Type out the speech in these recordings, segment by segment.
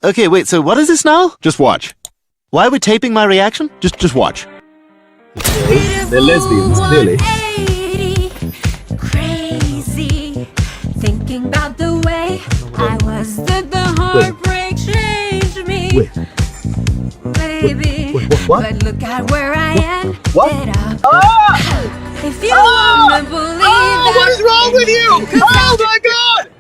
Okay, wait, so what is this now? Just watch. Why are we taping my reaction? Just watch. They're lesbians, clearly. Crazy, thinking about the way I was, that the heartbreak changed me. Wait. Baby, What? but look at where I ended What? up. Ah! If you wanna believe that, what is wrong with you? Oh my God!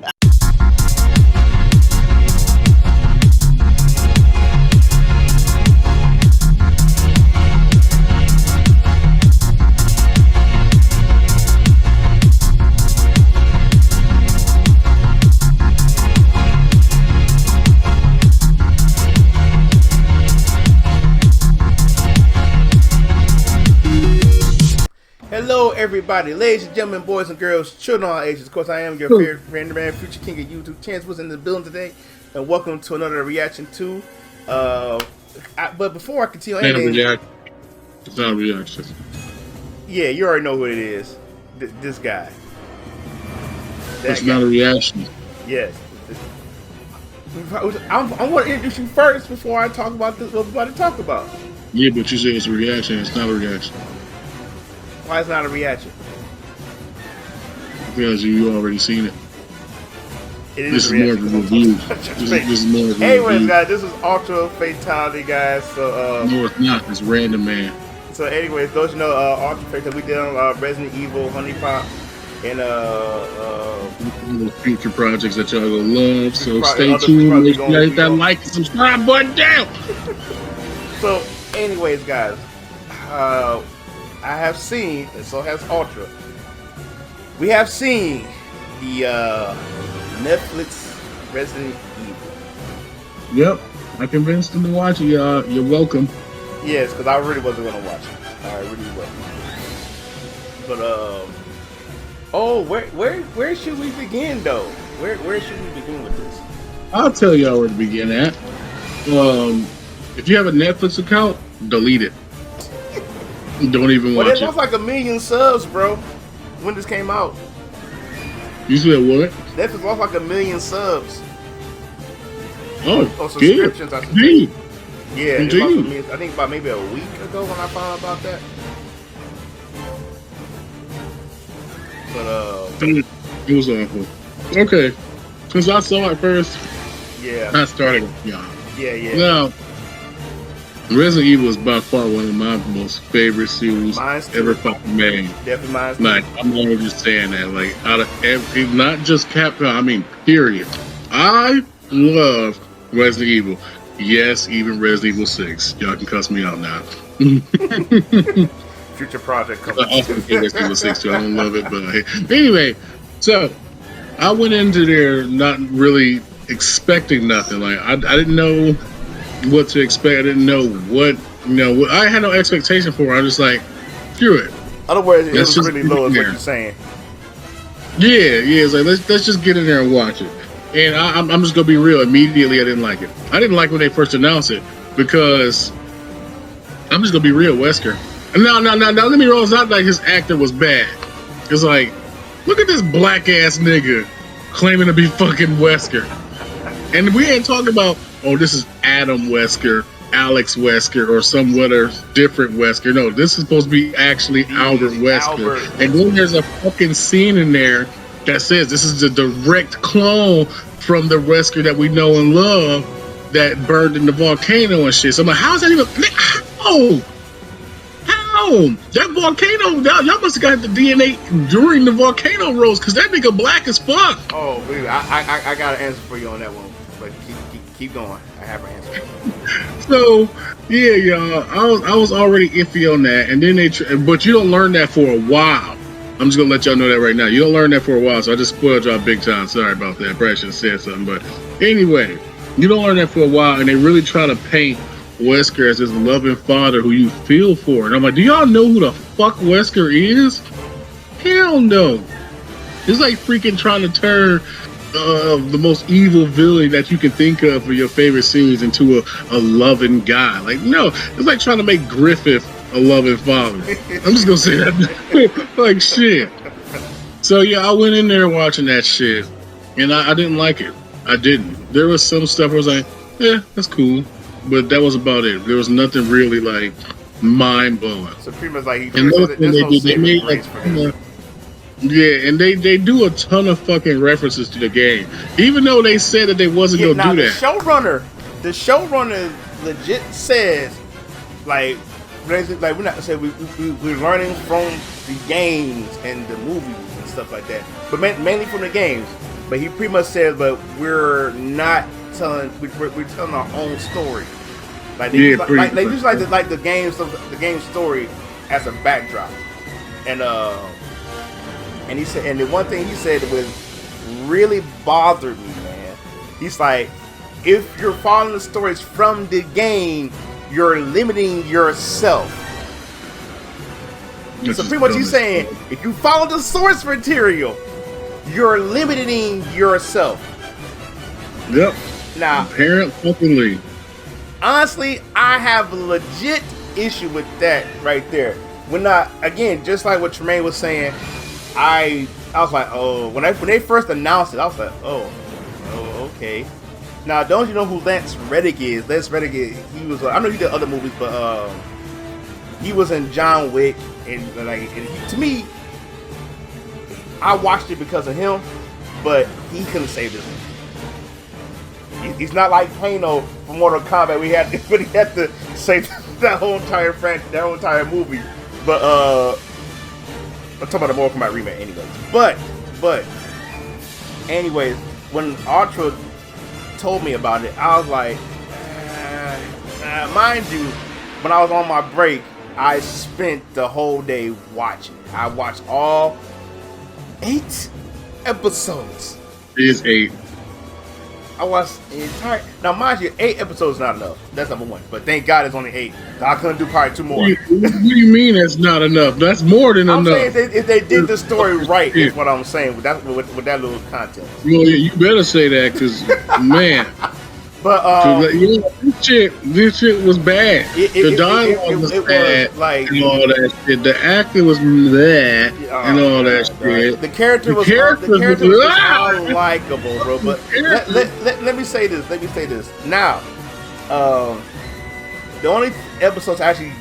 Hello, everybody, ladies and gentlemen, boys and girls, children of all ages. Of course, I am your favorite random man, future king of YouTube. Chance was in the building today, and welcome to another reaction to. But before I continue, It's not a reaction. yeah, you already know who it is. This guy. It's not a reaction. Yes. I want to introduce you first before I talk about this. What we're about to talk about. Yeah, but you say it's a reaction. It's not a reaction. Why it's not a reaction? Because you already seen it. It This is a more of a review. This is more of a Anyways, review. guys, this is Ultra Fatality, guys. So, No, it's not. It's Random Man. So, anyways, those you know, Ultra Fatality, we did on Resident Evil, Honey Pop, and Little future projects that y'all gonna love. So Other stay projects tuned. Make gonna sure you hit be that on. like and subscribe button down. So, anyways, guys, I have seen, and so has Ultra. We have seen the Netflix Resident Evil. Yep, I convinced him to watch it, y'all. You're welcome. Yes, because I really wasn't gonna watch it. I really wasn't. But oh, where should we begin though? Where should we begin with this? I'll tell y'all where to begin at. If you have a Netflix account, delete it. Don't even Well, watch it it. lost like 1 million subs, bro. When this came out, You said what? Netflix lost like 1 million subs. Oh, Or good. subscriptions, I should say. Indeed. Yeah, it Indeed. lost 1 million. I think about maybe a week ago when I found out about that. But It was awful. Okay. Since I saw it first, yeah, I started. Yeah. yeah. Now, Resident Evil is by far one of my most favorite series Mine's too. ever fucking made. Definitely mine. Like, I'm not even just saying that. Like, out of every, not just Capcom, I mean, period. I love Resident Evil. Yes, even Resident Evil 6. Y'all can cuss me out now. Future project I coming. also think Resident Evil 6 too. I don't love it, but anyway, so I went into there not really expecting nothing. Like, I didn't know what to expect. I didn't know what, I had no expectation for it. I was just like, screw it. Other words, it Let's was just really low, is what there. you're saying. Yeah, it's like let's just get in there and watch it. And I'm just gonna be real. Immediately, I didn't like it. I didn't like when they first announced it because I'm just gonna be real, Wesker. No, don't get me wrong. It's not like his acting was bad. It's like, look at this black ass nigga claiming to be fucking Wesker, and we ain't talking about, oh, this is Adam Wesker, Alex Wesker, or some other different Wesker. No, this is supposed to be actually Albert Wesker. Albert. And then there's a fucking scene in there that says this is a direct clone from the Wesker that we know and love that burned in the volcano and shit. So I'm like, how's that even? How? That volcano, y'all must have got the DNA during the volcano rose, because that nigga black as fuck. Oh, baby, I got an answer for you on that one, but keep going. I have an answer. So yeah, y'all, I was already iffy on that, and then but you don't learn that for a while. I'm just gonna let y'all know that right now. You don't learn that for a while, so I just spoiled y'all big time. Sorry about that. Probably should have said something, but anyway, you don't learn that for a while, and they really try to paint Wesker as this loving father who you feel for. And I'm like, do y'all know who the fuck Wesker is? Hell no. It's like freaking trying to turn the most evil villain that you can think of for your favorite series into a loving guy. Like, no, it's like trying to make Griffith a loving father. I'm just gonna say that. Like, shit. So yeah, I went in there watching that shit, and I didn't like it. I didn't. There was some stuff where I was like, Yeah, that's cool. But that was about it. There was nothing really like mind blowing. So pretty much like And another thing there's they no did, they made saving like grace for this. yeah, and they do a ton of fucking references to the game, even though they said that they wasn't Yeah, gonna now do the that. showrunner legit says, like we're not saying we're learning from the games and the movies and stuff like that, but mainly from the games. But he pretty much says, but we're not telling, we're telling our own story. Like they use, they use the game story as a backdrop, and he said, and the one thing he said was really bothered me, man. He's like, if you're following the stories from the game, you're limiting yourself. So pretty much he's saying, if you follow the source material, you're limiting yourself. Yep. Now, apparently, honestly, I have a legit issue with that right there. When again, just like what Tremaine was saying, I was like, oh, when they first announced it, I was like, oh, okay. Now, don't you know who Lance Reddick is? Lance Reddick, he was, I know he did other movies, but he was in John Wick, and to me, I watched it because of him, but he couldn't save this one. He's not like Kano from Mortal Kombat. We had to save that whole entire that whole entire movie. But I'm talking about the Mortal Kombat remake, anyways. But anyways, when Ultra told me about it, I was like, mind you, when I was on my break, I spent the whole day watching it. I watched all 8 episodes. it is 8. I watched the entire. Now, mind you, 8 episodes is not enough. That's number one. But thank God it's only 8. I couldn't do probably 2 more. What do you mean that's not enough? That's more than I'm enough. saying if they did the story right, is what I'm saying with that little content. Well, you better say that, because man, But this shit was bad. The dialogue was bad, and all that shit. The acting was bad, and all that shit. The character was unlikable, bro. But let me say this. Now, the only episodes I actually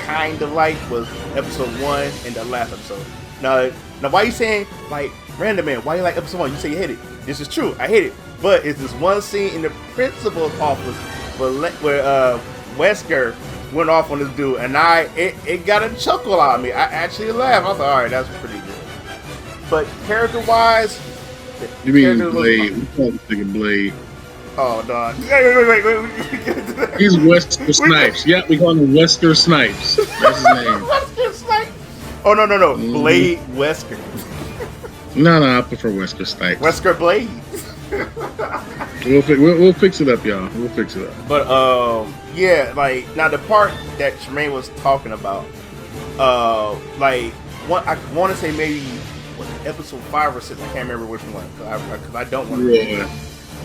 kind of liked was episode 1 and the last episode. Now, why you saying, like, Random Man, why you like episode 1? You say you hate it. This is true. I hate it. But it's this one scene in the principal's office where Wesker went off on this dude, and it got a chuckle out of me. I actually laughed. I was like, all right, that's pretty good. But character-wise, you mean Blade? We call this nigga Blade. Oh, dog. Wait. He's Wesker Snipes. Yeah, we call him Wesker Snipes. That's his name. Wesker Snipes. Oh, no. Mm-hmm. Blade Wesker. No, I prefer Wesker Snipes. Wesker Blade. We'll fix it up, y'all. We'll fix it up. But yeah, like now the part that Tremaine was talking about, like I want to say maybe episode 5 or 6. I can't remember which one because I don't want to. Yeah.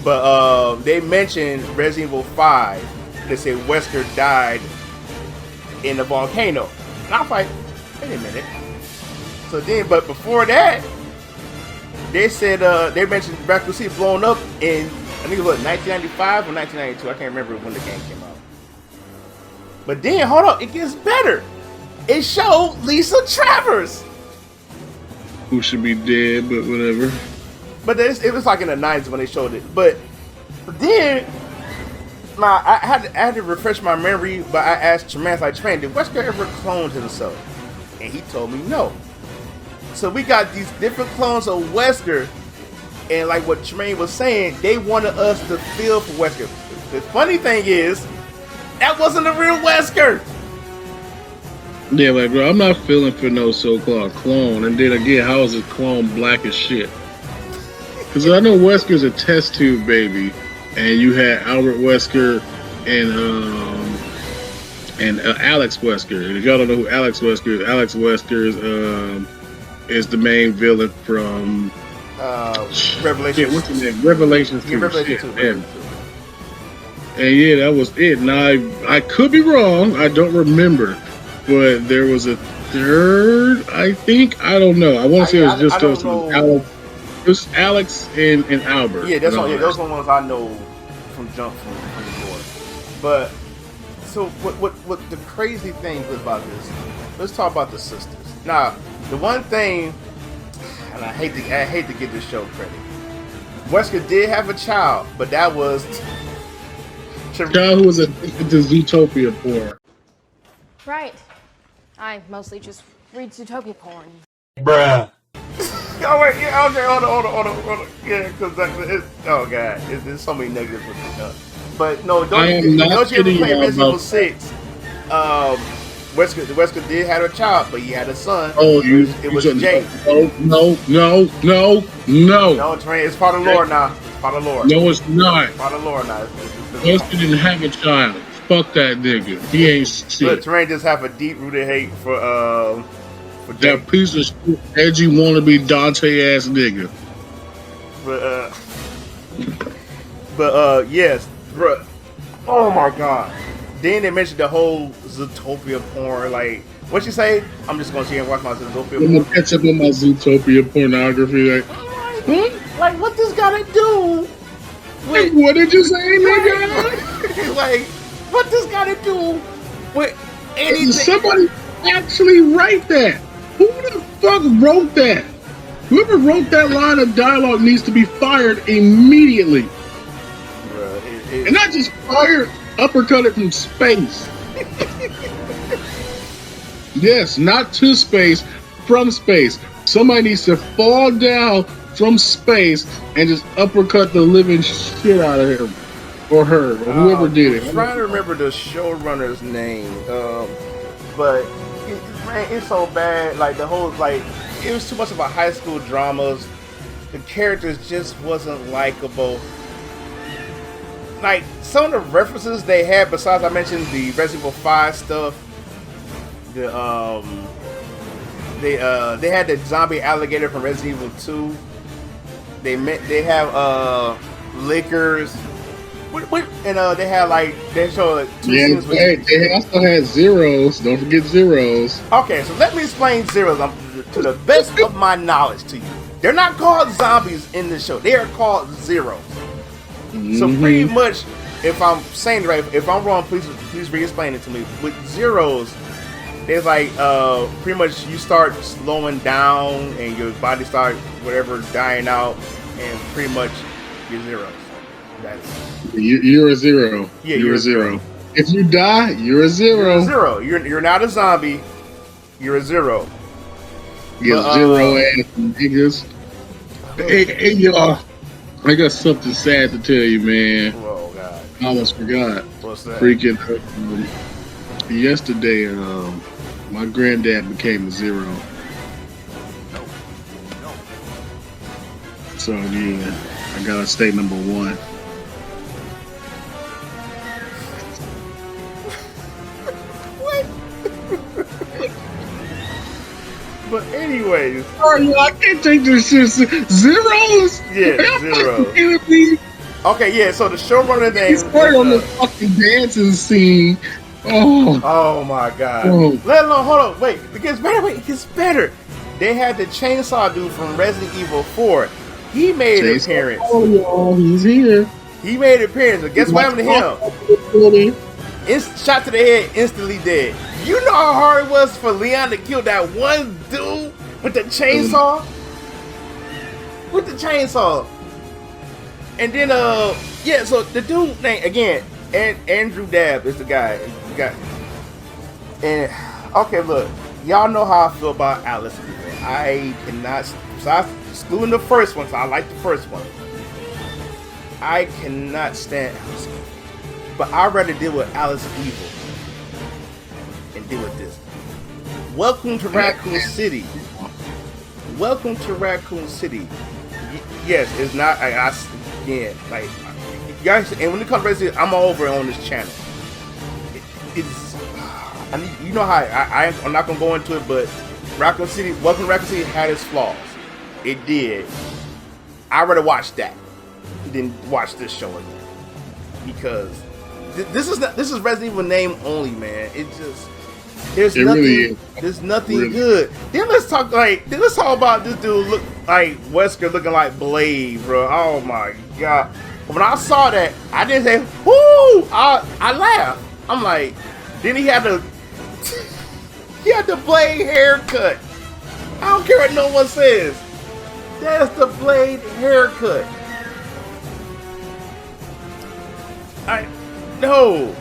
But they mentioned Resident Evil 5. They say Wesker died in the volcano, and I was like, wait a minute. So then, but before that, they said they mentioned Raccoon City blown up in, I think it was 1995 or 1992. I can't remember when the game came out. But then, hold up, it gets better. It showed Lisa Travers, who should be dead, but whatever. But it was like in the 90s when they showed it. But then, I had to refresh my memory. But I asked Tremaine, like, Tremaine, did Wesker ever clone himself? And he told me no. So we got these different clones of Wesker, and like what Tremaine was saying, they wanted us to feel for Wesker. The funny thing is, that wasn't the real Wesker. Yeah, like, bro, I'm not feeling for no so-called clone. And then again, how is his clone black as shit? Because I know Wesker's a test tube baby, and you had Albert Wesker and Alex Wesker. And if y'all don't know who Alex Wesker is the main villain from Revelations. Yeah, what's the name? Revelations 2. Revelations 2. And yeah, that was it. Now I could be wrong. I don't remember, but there was a third. I think I don't know. I want to say it was just those Alex. It was Alex and Albert. Yeah, those are the ones I know from Jump from anymore. But so what the crazy thing was about this? Let's talk about the sisters. Now, the one thing, and I hate to give this show credit. Wesker did have a child, but that was Child who was addicted to Zootopia porn. Right. I mostly just read Zootopia porn. Oh wait, yeah, okay, hold on. Yeah, because oh god, there's so many negatives with it. But no, I am not don't you ever kidding play you Resident Evil about- 6? Wesker did have a child, but he had a son. Oh, it was Jake. No. No, Trey, it's part of lore now. It's part of lore. No, it's not. Part of lore now. Wesker didn't have a child. Fuck that nigga. He ain't Look, shit. Terrain just have a deep-rooted hate for Jake. That piece of shit, edgy wannabe Dante ass nigga. But yes, bruh. Oh my god. Then they mentioned the whole Zootopia porn. Like, what you say? I'm just gonna sit here and watch my Zootopia I'm gonna porn. catch up on my Zootopia pornography. Like, what this gotta do? Like, what did you say, nigga? Like, what this gotta do with anything? Somebody actually write that. Who the fuck wrote that? Whoever wrote that line of dialogue needs to be fired immediately. Bruh, And not just fired, uppercut it from space. Yes, not to space, from space. Somebody needs to fall down from space and just uppercut the living shit out of him or her or whoever did it. I'm trying to remember the showrunner's name, but it's so bad. Like the whole it was too much of a high school dramas. The characters just wasn't likable. Like some of the references they had, besides I mentioned the Resident Evil 5 stuff. They had the zombie alligator from Resident Evil 2. They have liquors. And they had they show two Yeah, scenes with. they also had zeros. Don't forget zeros. Okay, so let me explain zeros to the best of my knowledge to you. They're not called zombies in the show. They are called zeros. So pretty much, if I'm saying it right, if I'm wrong, please re-explain it to me. With zeros, there's pretty much you start slowing down and your body start dying out, and pretty much you're zeros. That's You're a zero. Yeah, you're a zero. If you die, you're a zero. zero. You're not a zombie. You're a zero. You zero ass niggas. Hey, y'all. I got something sad to tell you, man. Oh god. I almost forgot. What's that? Freaking yesterday, my granddad became a zero. So yeah, I gotta stay number one. But anyways, Oh, I can't take this shit. Zeros? Yeah, zeros. Okay, yeah. So the showrunner name. He's started on the fucking dancing scene. Oh my god. Oh. Let alone, hold on, wait. It gets better. Wait, it gets better. They had the chainsaw dude from Resident Evil 4. He made an appearance. Oh, y'all, he's here. He made an appearance. But guess what happened to him? Shot to the head, instantly dead. You know how hard it was for Leon to kill that one dude with the chainsaw? With the chainsaw. And then, yeah, so the dude name, again, Andrew Dabb is the guy. And, okay, look, y'all know how I feel about Alice. I cannot, besides excluding the first one, so I like the first one. I cannot stand Alice. But I'd rather deal with Alice Evil and deal with this. Welcome to Raccoon City. Welcome to Raccoon City. Yes, it's not. Yeah, like you guys. And when it comes to Resident Evil, I'm over on this channel. It's. I mean, you know how I'm not gonna go into it, but Raccoon City. Welcome to Raccoon City had its flaws. It did. I'd rather watch that than watch this show again because. This is Resident Evil name only, man. It just there's nothing Really. good. Then let's talk about this dude look like Wesker looking like Blade, bro. Oh my god. When I saw that, I didn't say, whoo! I laughed. I'm like, then he had the Blade haircut. I don't care what no one says. That's the Blade haircut. No,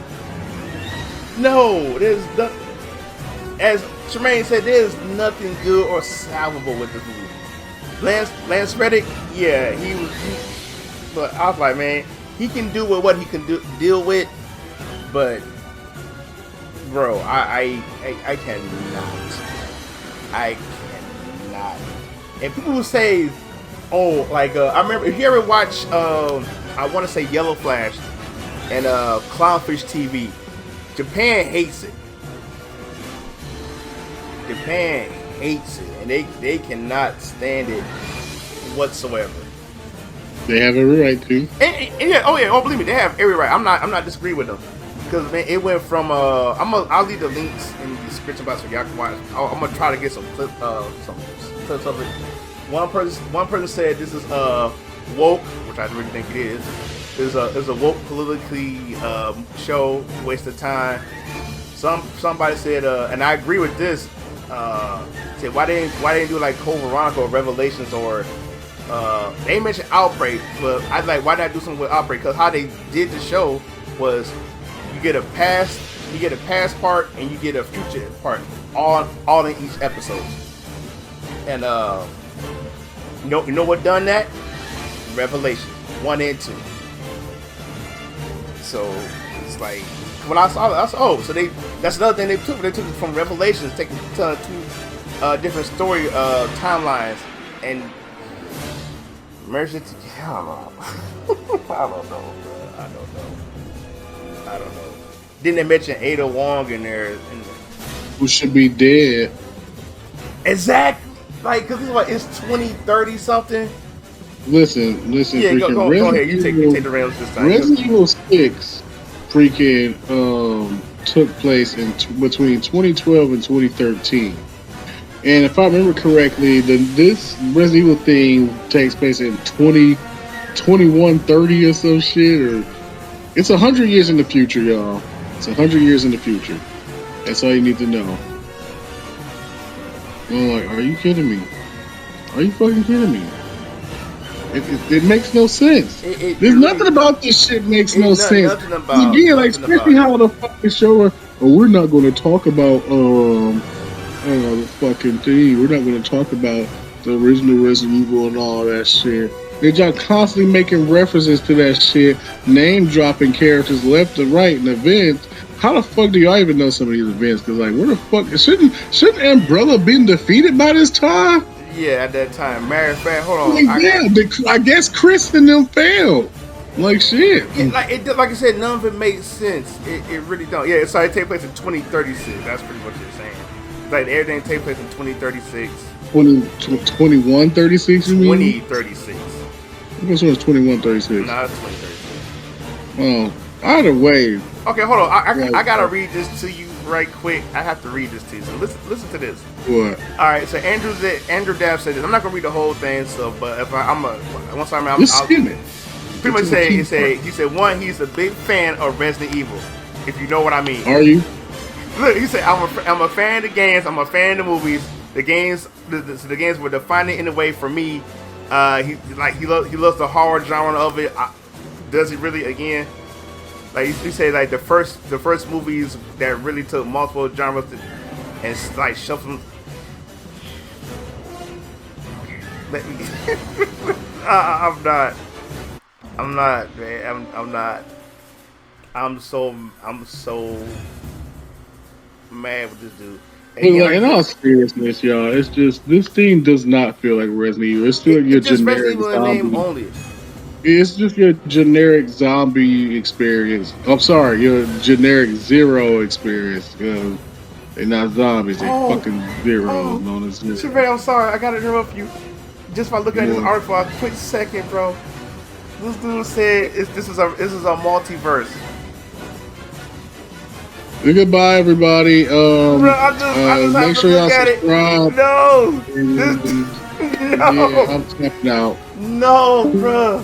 there's no, as Tremaine said, there's nothing good or salvable with this movie. Lance Reddick, yeah, but I was like, man, he can do with what he can deal with, but bro, I cannot. And people who say, oh, like I remember if you ever watch, I want to say Yellow Flash and Clownfish TV, Japan hates it. Japan hates it, and they cannot stand it whatsoever. They have every right to. And yeah, oh believe me, they have every right. I'm not disagreeing with them, because man, it went from I'll leave the links in the description box so y'all can watch. I'm gonna try to get some clips of it. One person said this is woke, which I really think it is. It's a woke politically show, waste of time. Somebody said, and I agree with this. Said why they didn't do like Code Veronica or Revelations or they mentioned Outbreak, but I'd like why not do something with Outbreak? Because how they did the show was you get a past part and you get a future part all in each episode. And you know what done that? Revelation 1 and 2. So it's like when I saw so that's another thing they took it from Revelations, taking two different story timelines and merged it together. I don't know. Didn't they mention Ada Wong in there? Who should be dead? Exactly. Like, cause it's 2030 something. Listen. Yeah, go ahead. You take the rails this time. Resident Evil 6 freaking took place between 2012 and 2013. And if I remember correctly, this Resident Evil thing takes place in 2130 or some shit, or it's 100 years in the future, y'all. It's 100 years in the future. That's all you need to know. I'm like, are you kidding me? Are you fucking kidding me? It makes no sense. There's nothing about this shit makes no sense. Again, like especially how the fucking show, we're not going to talk about the fucking thing. We're not going to talk about the original Resident Evil and all that shit. They're just constantly making references to that shit, name dropping characters left and right in events. How the fuck do y'all even know some of these events? Because like, where the fuck shouldn't Umbrella been defeated by this time? Yeah, at that time. Matter of fact, hold on. Like, I guess Chris and them failed. Like shit. Like I said, none of it makes sense. It really don't. Yeah, so it take place in 2036. That's pretty much what you're saying. Like everything take place in 2036. 2136, you mean? 2036. This one's 2136. No, it's 2036. Well, either way. Okay, hold on. I gotta read this to you right quick. I have to read this to you. So listen to this. What? All right. So Andrew Dabb said this. I'm not gonna read the whole thing. So, but if I'll skim it. Pretty much say he said one, he's a big fan of Resident Evil. If you know what I mean. Are you? Look, he said I'm a fan of the games. I'm a fan of the movies. The games were defining in a way for me. He loves the horror genre of it. Does he really? Again, like he said, like the first movies that really took multiple genres and like shuffled. Let me. I'm not, man. I'm not. I'm so mad with this dude. In all seriousness, y'all, it's just this thing does not feel like Resident Evil. It's still your generic name only. It's just your generic zombie experience. I'm sorry, your generic Zero experience. They're not zombies, they're fucking zeros. Known as Zero. Tremaine, I'm sorry, I gotta interrupt you. Just by looking at this article for a quick second, bro. This dude said this is a multiverse. Goodbye, everybody. Bro, I just make sure y'all subscribe. No, no. Yeah, I'm tapping out. No, bro.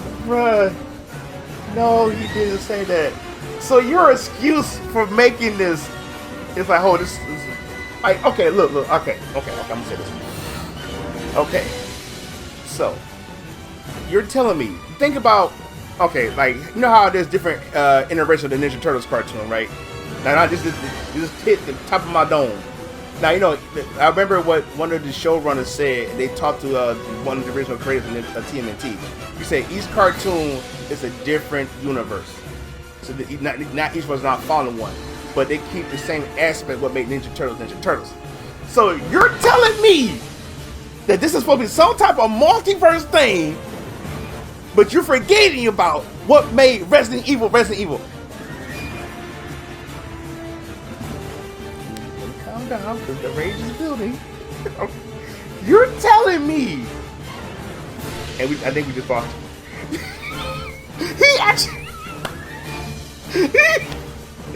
No, he didn't say that. So your excuse for making this is like, oh, this is like, okay, look, okay, I'm gonna say this. Okay, so you're telling me, think about, okay, like, you know how there's different iterations of the Ninja Turtles cartoon, right? Now, this hit the top of my dome. Now, you know, I remember what one of the showrunners said. They talked to one of the original creators of TMNT. He said each cartoon is a different universe. So not each one's not following one, but they keep the same aspect what made Ninja Turtles Ninja Turtles. So you're telling me that this is supposed to be some type of multiverse thing, but you're forgetting about what made Resident Evil Resident Evil. Calm down, because the rage is building. You're telling me, and I think we just lost. He actually.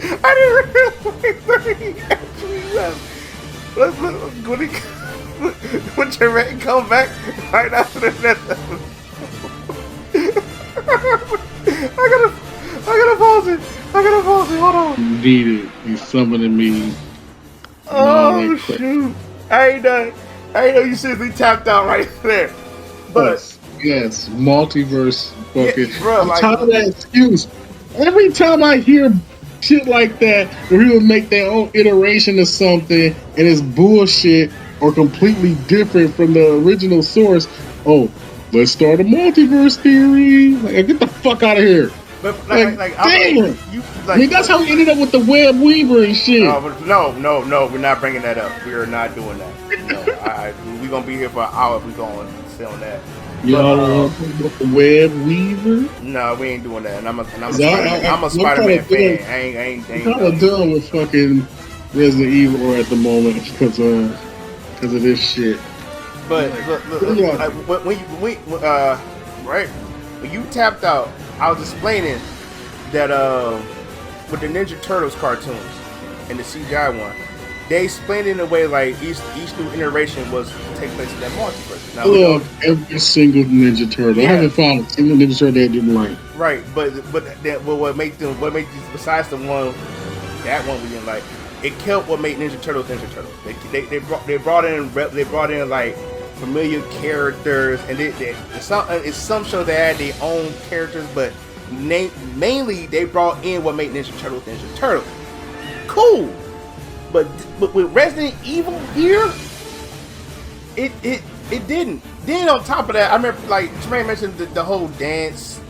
I didn't realize he actually left. Let's when Jermaine come back right after the next episode. I gotta pause it. Hold on. Need it. He's summoning me. Oh shoot! I ain't know you seriously tapped out right there. But yes, multiverse fucking. Yeah, bro, I'm like, tired of that excuse. Every time I hear shit like that, where people make their own iteration of something and it's bullshit or completely different from the original source, oh, let's start a multiverse theory. Like, get the fuck out of here. But damn. I mean, that's how we ended up with the Web Weaver and shit. No, we're not bringing that up. We are not doing that. No, we're gonna be here for an hour if we're going to stay on that. Y'all want the Web Weaver? No, we ain't doing that. And I'm a Spider-Man fan. I ain't kind of done with fucking Resident Evil at the moment because of this shit. But look, when you tapped out, I was explaining that with the Ninja Turtles cartoons and the CGI one, they explained it in a way like each new iteration was take place in that multiverse. Now, I love every single Ninja Turtle. Yeah. I haven't found a single Ninja Turtle that I didn't like. Right, but what made these, besides the one, that one we didn't like, it kept what made Ninja Turtles Ninja Turtles. They brought in like familiar characters, and some shows they had their own characters, but mainly they brought in what made Ninja Turtles Ninja Turtles. Cool, but with Resident Evil here, it didn't. Then on top of that, I remember like Jermaine mentioned the whole dance.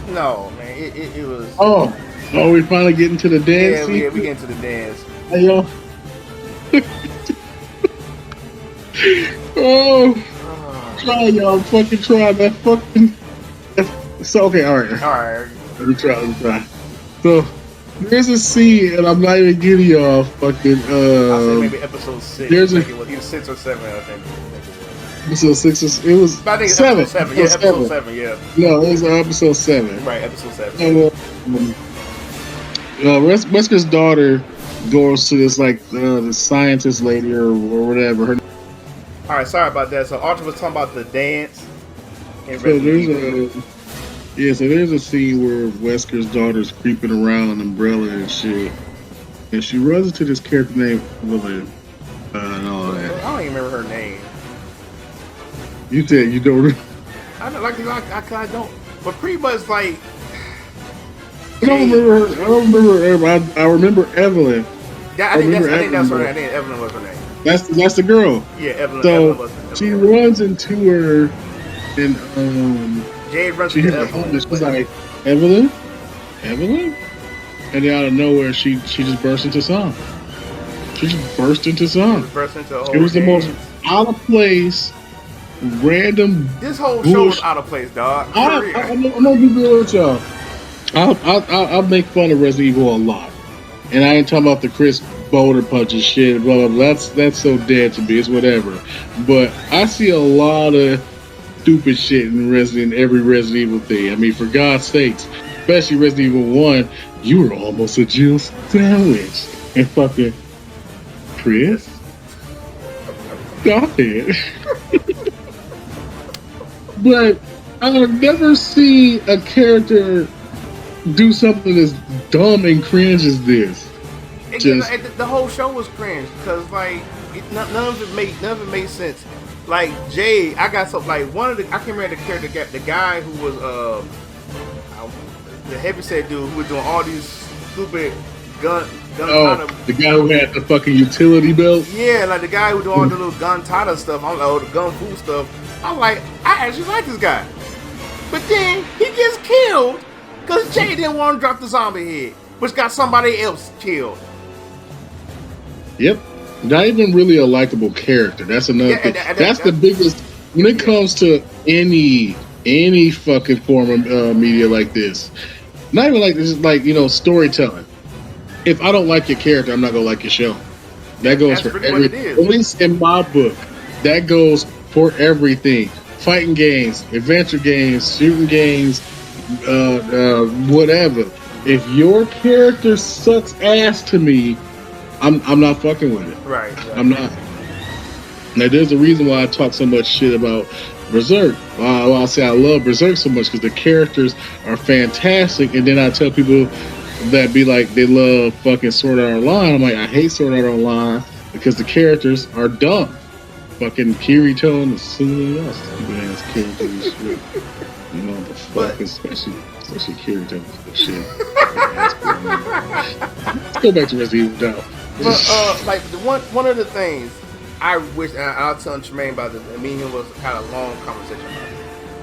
No, man, it was. Oh, we finally getting to the dance. Yeah, we get into the dance. Hey, yo. Oh, try y'all, fucking try that fucking. So okay, all right. Let me try. So there's a scene, and I'm not even giving y'all fucking. I'll say maybe episode 6. There's it was either 6 or 7, I think. Episode 6 it was. I think 7. Episode 7. Yeah, episode 7. Yeah. No, it was episode 7. Right, episode 7. Wesker's daughter goes to this like the scientist lady or whatever. All right, sorry about that. So Archer was talking about the dance. So there's a scene where Wesker's daughter's creeping around Umbrella and shit, and she runs into this character named Lillian and all that. I don't even remember her name. You said you don't. I don't I don't. But pretty much like. I don't remember her. I remember Evelyn. Yeah, I think that's her name. I think Evelyn was her name. That's the girl. Yeah, Evelyn. So Evelyn was she runs into her, and Jade runs she into hits her Evelyn. She's like, Evelyn, and then out of nowhere, she just burst into song. She just burst into song. It was the most out of place, random. This whole show was out of place, dog. I'm gonna be real with y'all. I'll make fun of Resident Evil a lot, and I ain't talking about the Chris Boulder punches shit. Blah blah blah. That's so dead to me. It's whatever. But I see a lot of stupid shit in every Resident Evil thing. I mean, for God's sakes, especially Resident Evil 1, you were almost a Jill sandwich. And fucking Chris, stop it. But I've never seen a character do something as dumb and cringe as this? The whole show was cringe because like none of it made sense. Like Jay, I got something like one of the I can't remember the character, the guy who was the heavyset dude who was doing all these stupid gun the guy who had the fucking utility belt. Yeah, like the guy who do all the little gun tada stuff, the gun fu stuff. I'm like, I actually like this guy, but then he gets killed because Jay didn't want to drop the zombie head, which got somebody else killed. Yep. Not even really a likable character. That's another thing. That's the biggest when it comes to any fucking form of media like this. Not even like this, like storytelling. If I don't like your character, I'm not gonna like your show. That goes for everything. At least in my book, that goes for everything. Fighting games, adventure games, shooting games, whatever. If your character sucks ass to me, I'm not fucking with it. Right. I'm not. Now, there's a reason why I talk so much shit about Berserk. I say I love Berserk so much because the characters are fantastic, and then I tell people that be like they love fucking Sword Art Online. I'm like, I hate Sword Art Online because the characters are dumb. Fucking Kirito and Suna, stupid ass characters. The fuck, especially Kirito. Shit. Let's go back to Resident Evil now. But like one of the things I wish, and I'll tell Tremaine about this. Me and him was kind of a long conversation about it.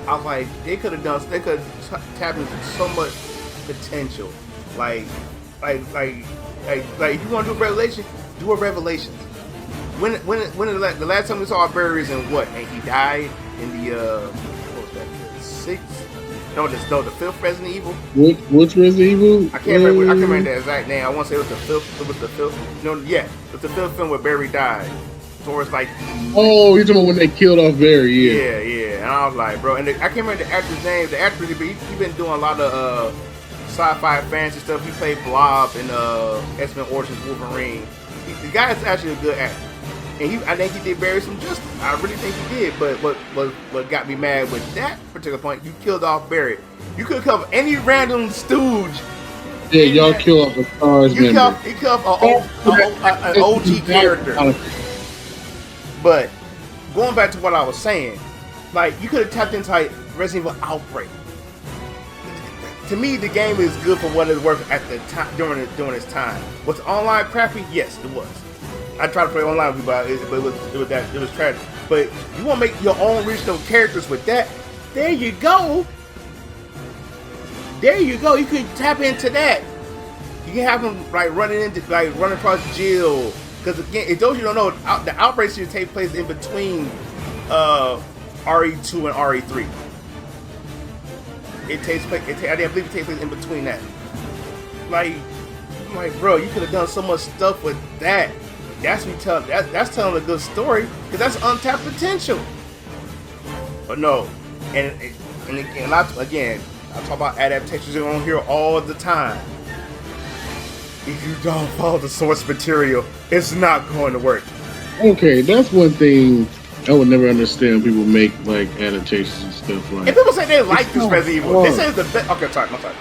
I was like, they could tap into so much potential. Like if you want to do a Revelation, do a Revelations. When the last time we saw Barry's and he died in the what was that, the sixth? No, the fifth Resident Evil. Which Resident Evil? I can't remember the exact name. I want to say it was the fifth. It was the fifth. No, yeah, it was the fifth film where Barry died. So it's like. Oh, you're talking about when they killed off Barry? Yeah. Yeah. And I was like, bro, and I can't remember the actor's name. The actor, he been doing a lot of sci-fi fantasy stuff. He played Blob in X-Men Origins Wolverine. The guy is actually a good actor. And I think he did Barry some justice. I really think he did. But what got me mad with that particular point, you killed off Barry. You could have killed any random stooge. Yeah, y'all killed off a Stars member. You killed an OG character. But going back to what I was saying, like you could have tapped into like Resident Evil Outbreak. To me, the game is good for what it's worth at the time during its time. Was it online crappy? Yes, it was. I tried to play online with people, but it was tragic. But you want to make your own original characters with that? There you go. You could tap into that. You can have them running across Jill. Because again, if those you don't know, the Outbreak series take place in between RE2 and RE3. I believe it takes place in between that. Like, bro, you could have done so much stuff with that. That's telling a good story because that's untapped potential. But no, and again, I talk about adaptations on here all the time. If you don't follow the source material, it's not going to work. Okay, that's one thing I would never understand. People make like adaptations and stuff like. And people say they like this Resident Evil. They say it's the best. Okay, sorry, go ahead.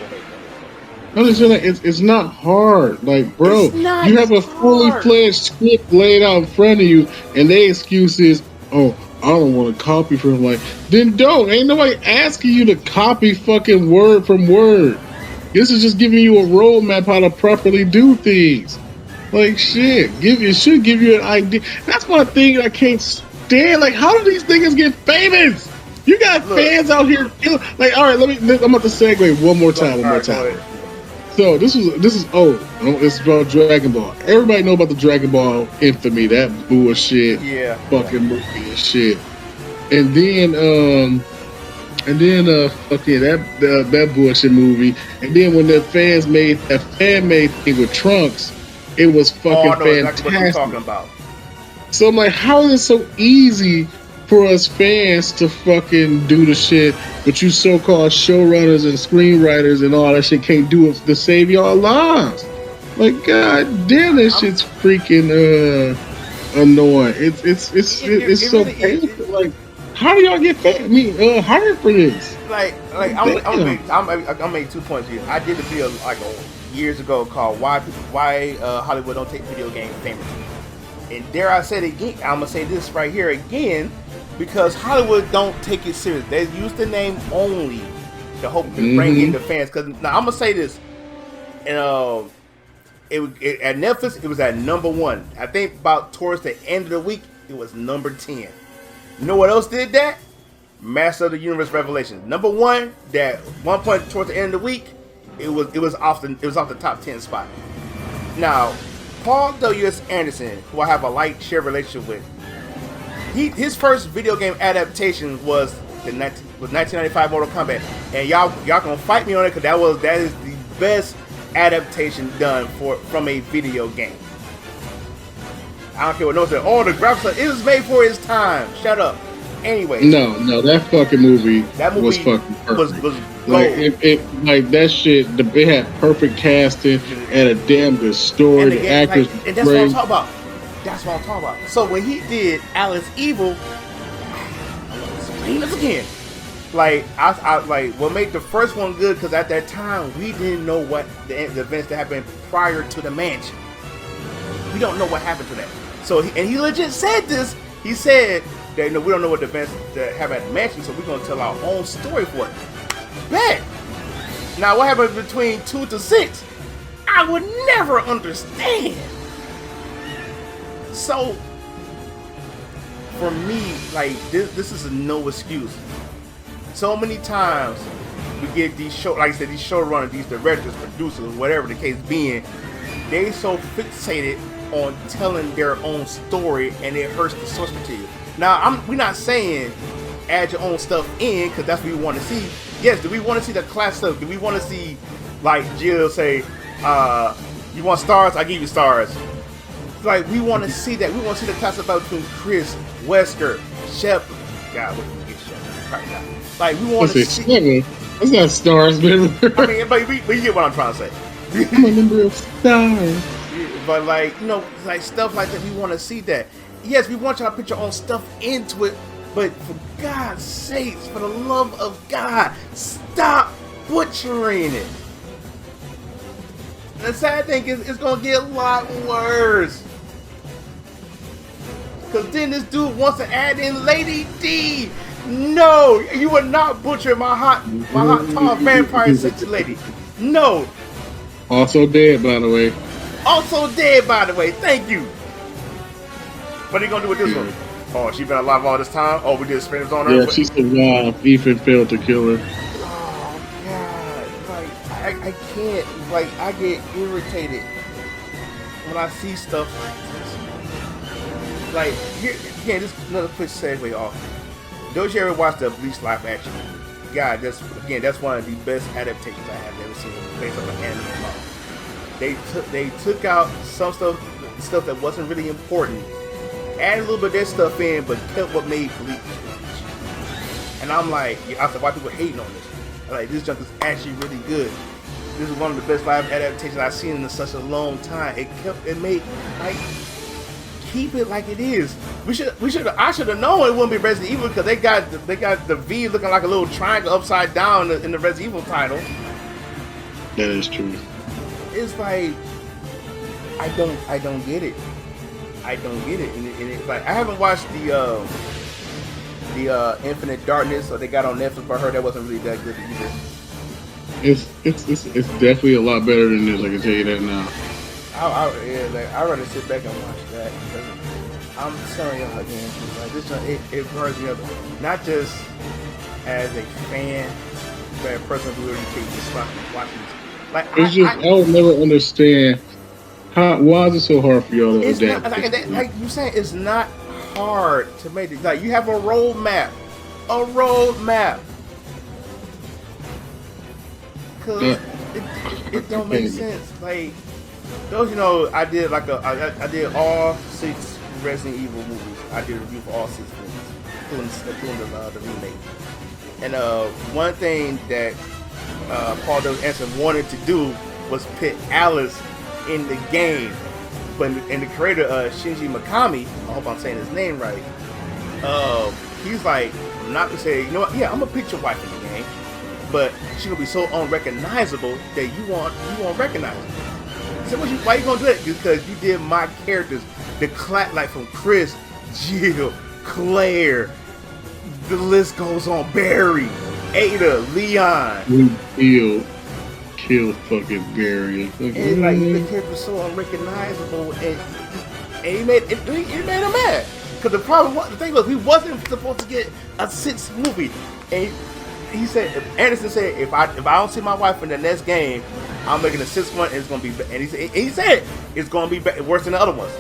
I'm just saying, it's not hard. Like, bro, you have a fully fledged script laid out in front of you, and their excuse is, oh, I don't want to copy from like. Then don't. Ain't nobody asking you to copy fucking word from word. This is just giving you a roadmap how to properly do things. Like shit, it should give you an idea. That's one thing I can't stand. Like, how do these niggas get famous? You got fans out here. Like, all right, I'm about to segue one more time. So this is old. It's about Dragon Ball. Everybody know about the Dragon Ball infamy, that bullshit, fucking movie and shit. And then that bullshit movie. And then when the fans made that fan-made thing with Trunks, it was fucking fantastic. Exactly what you're talking about. So I'm like, how is it so easy for us fans to fucking do the shit, but you so-called showrunners and screenwriters and all that shit can't do it to save y'all lives? Like, god damn, that shit's freaking annoying. It's so painful. Like, how do y'all get hired for this? I'm making 2 points here. I did a video like years ago called why Hollywood don't take video game famous. And dare I say it again, I'm gonna say this right here again, because Hollywood don't take it serious. They use the name only to hope to bring in the fans. Because now I'm gonna say this, and at Netflix it was at #1. I think about towards the end of the week it was number 10. You know what else did that? Master of the Universe Revelations, #1. That one point towards the end of the week, it was off the top 10 spot. Now, Paul W.S. Anderson, who I have a like-share relationship with, his first video game adaptation was 1995 Mortal Kombat, and y'all gonna fight me on it because that is the best adaptation done from a video game. I don't care what no one said. Oh, the graphics, it was made for its time. Shut up. Anyway, no, that fucking movie was fucking perfect. Was like it like that shit. It had perfect casting and a damn good story. The actors, and that's what I'm talking about. That's what I'm talking about. So when he did Alice Evil, I'm gonna explain this again. Like I like what made the first one good, because at that time we didn't know what the events that happened prior to the mansion. We don't know what happened to that. So he legit said this. He said that we don't know what the events that happened at the mansion, so we're gonna tell our own story for it. Bet. Now what happened between 2 to 6? I would never understand. So for me, like this is a no excuse. So many times we get these like I said, these showrunners, these directors, producers, whatever the case being, they so fixated on telling their own story, and it hurts the source material. Now we're not saying add your own stuff in, because that's what we want to see. Yes, do we want to see the class stuff? Do we want to see, like Jill say, you want stars? I give you stars. Like, we want to see that. We want to see the class about between Chris, Wesker, Shepard. God, what can we get Shepard right now? Like, we want to see. That's not stars, man. I mean, but we get what I'm trying to say. I'm a number of stars. But like, you know, like stuff like that, we want to see that. Yes, we want y'all to put your own stuff into it, but for God's sakes, for the love of God, stop butchering it. The sad thing is, it's gonna get a lot worse. Cause then this dude wants to add in Lady D. No, you would not butcher my hot tall vampire sexy lady. No. Also dead, by the way. Also dead, by the way. Thank you. What are you gonna do with this one? Oh, she been alive all this time? Oh, we did sprinters on her? Yeah, she survived. Ethan failed to kill her. Oh, God. Like, I can't. Like, I get irritated when I see stuff like this. Like, here, again, this is another quick segue off. Don't you ever watch the Bleach live action? God, that's one of the best adaptations I have ever seen based on an anime novel. They took out some stuff that wasn't really important, added a little bit of their stuff in, but kept what made Bleach. And I'm like, I said, why people hating on this? Like, this junk is actually really good. This is one of the best live adaptations I've seen in such a long time. It made, like, keep it like it is. I should have known it wouldn't be Resident Evil, because they got the V looking like a little triangle upside down in the Resident Evil title. That is true. It's like, I don't get it. I don't get it. And it's like, I haven't watched the Infinite Darkness, so they got on Netflix, but I heard that wasn't really that good either. It's definitely a lot better than this. I can tell you that now. I'd rather sit back and watch that, because I'm telling y'all again, like, this it burns me up, not just as a fan, but a person who really takes this watching this. Like, I would never understand why is it so hard for y'all to adapt. Like you saying, it's not hard to make it. Like, you have a roadmap. Cause it don't make sense. Like, those, you know, I did all 6 Resident Evil movies. I did a review for all 6 movies, including the remake. And one thing that Paul W. Anderson wanted to do was put Alice in the game, but in the creator Shinji Mikami, I hope I'm saying his name right, he's like, I'm not gonna say, you know what, yeah, I'm gonna put your wife in the game, but she gonna be so unrecognizable that you won't recognize her. I said, why you gonna do that? Because you did my characters, like from Chris, Jill, Claire, the list goes on. Barry, Ada, Leon. Kill fucking Barry. And like the character was so unrecognizable, and he made him mad. Because the thing was, he wasn't supposed to get a 6th movie, and he said, Anderson said, if I don't see my wife in the next game, I'm making a 6th one, and it's gonna be. And he said it's gonna be worse than the other ones.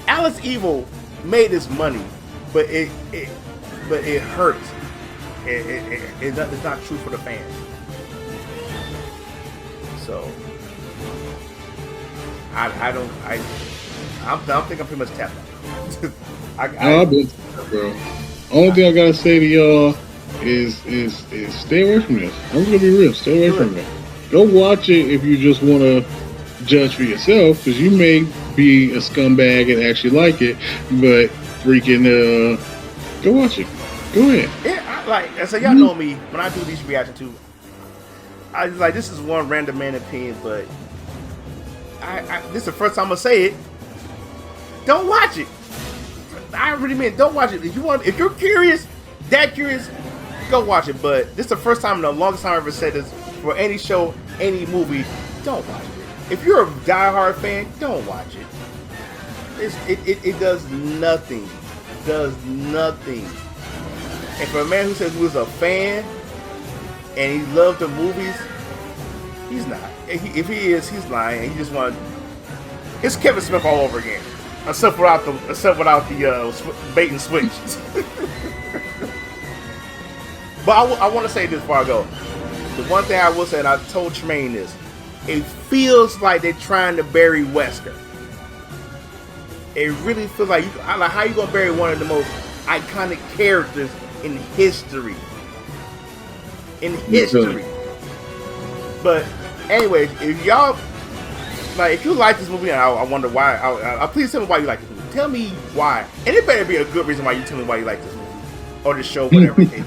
Alice Evil made this money, but it hurts. It's not true for the fans. So I think I'm pretty much tapped out. Bro. Only thing I gotta say to y'all is stay away from this. I'm gonna be real. Stay away from it. Go watch it if you just want to judge for yourself, because you may be a scumbag and actually like it, but freaking go watch it. Go ahead. Yeah, so y'all know me when I do these reaction to. This is one random man opinion, but this is the first time I'm gonna say it. Don't watch it. I really mean, don't watch it. If you're curious, go watch it. But this is the first time in the longest time I've ever said this for any show, any movie. Don't watch it. If you're a diehard fan, don't watch it. It does nothing. Does nothing. And for a man who says he was a fan and he loved the movies, he's not. If he is, he's lying. He just want. It's Kevin Smith all over again, except without the bait and switch. But I want to say this before I go. The one thing I will say, and I told Tremaine this, it feels like they're trying to bury Wesker. It really feels like how you gonna bury one of the most iconic characters in history. But anyways, if you like this movie, and I wonder why, please tell me why you like this movie. Tell me why, and it better be a good reason why you tell me why you like this movie or this show, whatever it is.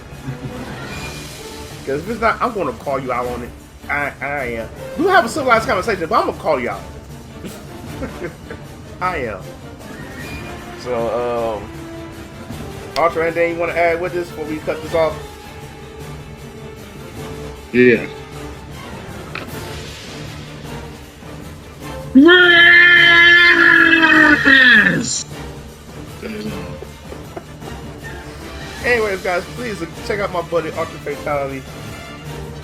Because if it's not, I'm going to call you out on it. I am. We'll have a civilized conversation, but I'm going to call you out. I am. So, Arthur, anything you want to add with this before we cut this off? Yeah. Yes! Anyways, guys, please check out my buddy Arthur Fatality,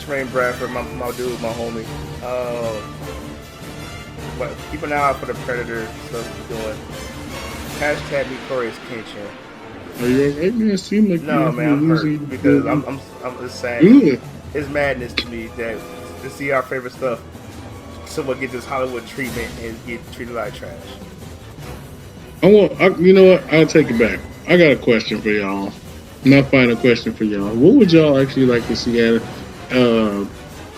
Tremaine Bradford, my dude, my homie. But keep an eye out for the Predator stuff he's doing. Hashtag Victorious Kenshin. Are you alright, man? It seemed like no, man, I'm hurt because I'm just saying. Ooh. It's madness to me that to see our favorite stuff, someone get this Hollywood treatment and get treated like trash. You know what? I'll take it back. I got a question for y'all. My final question for y'all. What would y'all actually like to see added?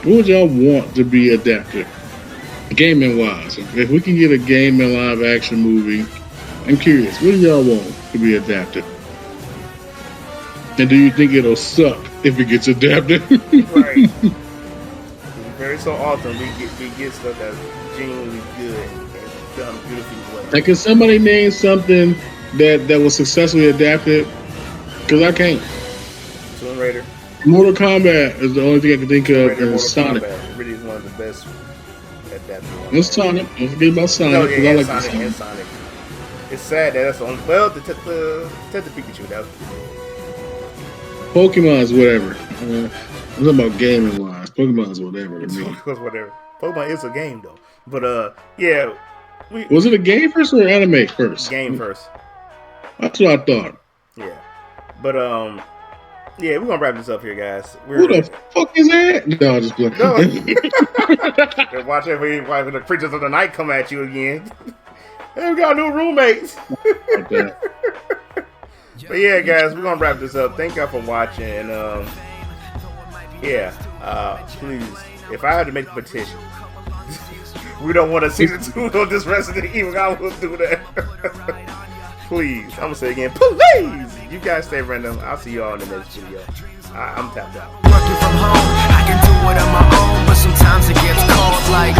What would y'all want to be adapted? Gaming wise. If we can get a game and live action movie, I'm curious, what do y'all want to be adapted? And do you think it'll suck if it gets adapted? Right. Very so often we get stuff that's genuinely good and done beautifully well. Like, can somebody name something that was successfully adapted? Because I can't. Tomb Raider. Mortal Kombat is the only thing I can think of, and Sonic. Kombat really is one of the best adapted ones. It's Sonic. Don't forget about Sonic. No, yeah, I like Sonic and Sonic. It's sad that that's the only. Well, the Pikachu. That was. Pokemon's whatever. I'm talking about gaming wise. Pokemon's whatever to me. Whatever. Pokemon is a game though. But yeah. Was it a game first or anime first? Game first. That's what I thought. Yeah. But yeah, we're gonna wrap this up here, guys. Who the fuck is that? No, I'm just playing. No. Watch out when the creatures of the night come at you again. Hey, we got new roommates. But yeah, guys, we're gonna wrap this up. Thank y'all for watching, and please, if I had to make a petition, we don't want to see the 2 on this Resident Evil. I will do that. Please, I'm gonna say again, please. You guys stay random. I'll see y'all in the next video. I'm tapped out. Working from home, I can do it on my own, but sometimes it gets cold like